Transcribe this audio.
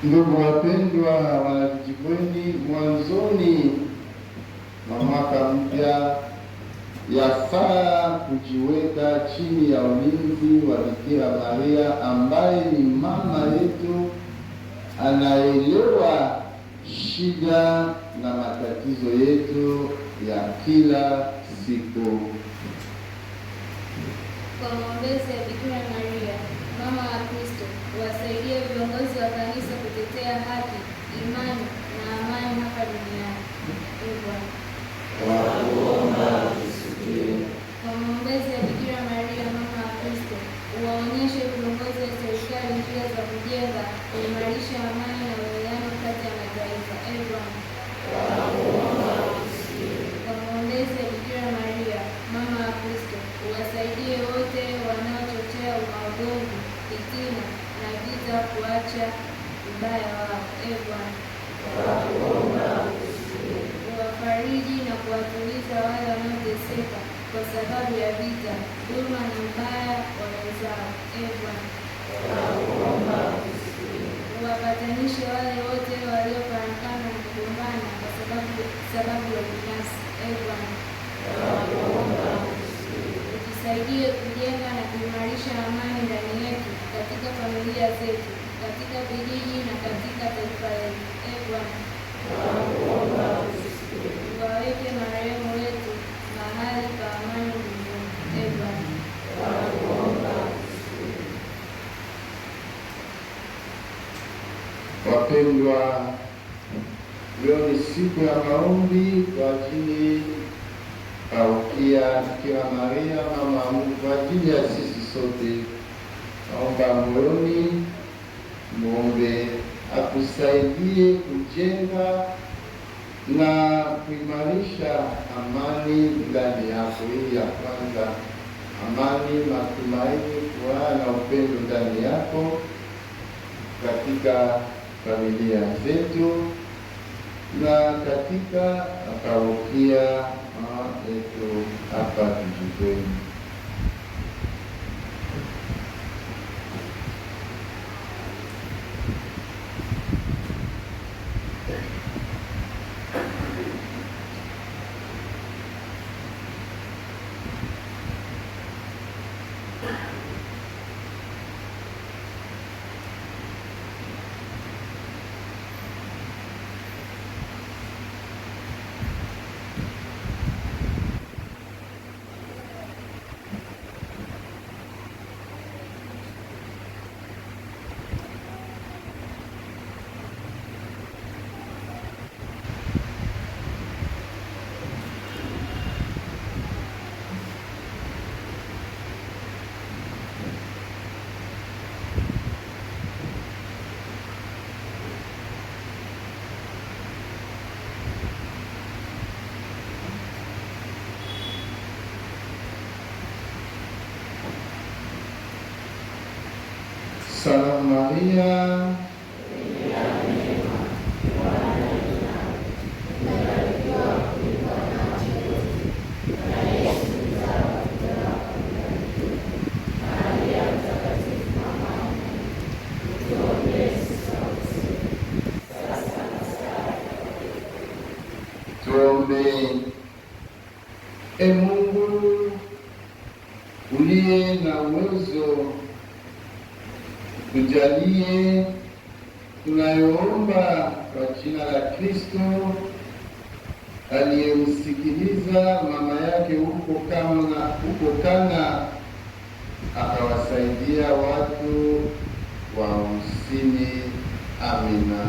Ndugu wapendwa wanavijibweni, mwanzoni mwa mwaka mpya yafaa kujiweka chini ya ulinzi wa Bikira Maria ambaye ni mama yetu, anaelewa shida na matatizo yetu ya kila siku. Kwa maombezi ya Bikira Maria, mama wa Kristo, wasaidie viongozi wa kanisa kutetea haki, imani na amani hapa duniani. Kwa maombezi ya Bikira Maria, mama wa Kristo, uwaonyeshe viongozi wa serikali njia za kujenga, kuimarisha amani na uwiano kati ya mataifa. Kwa maombezi ya Bikira Maria, mama wa Kristo, uwasaidie wote wanaochochea umagovu, fitina na vita kuacha ubaya wao. Uwafariji na kuwatuliza wale wanaoteseka kwa sababu ya vita, dhuluma na ubaya wa wenzao. Uwapatanishe wale wote waliofarakana na kugombana kwa sababu ya binafsi. Utusaidie kujenga na kuimarisha amani ndani yetu, katika familia zetu, katika vijiji na katika taifa letu. Waweke marehemu wetu mahali pa amani mbinguni. Wapendwa, leo ni siku ya maombi kwa ajili Parokia Bikira Maria mama wa Mungu, kwa ajili ya sisi sote. Naomba moyoni muombe atusaidie kujenga na kuimarisha amani ndani yako. Hili ya kwanza, amani, matumaini, furaha na upendo ndani yako katika familia zetu na katika parokia yetu hapa kijijini. Salamu Maria, tuombe. E Mungu uliye na uwezo, tujalie tunayoomba kwa jina la Kristo aliyemsikiliza mama yake huko Kana, akawasaidia watu wa Usini. Amina.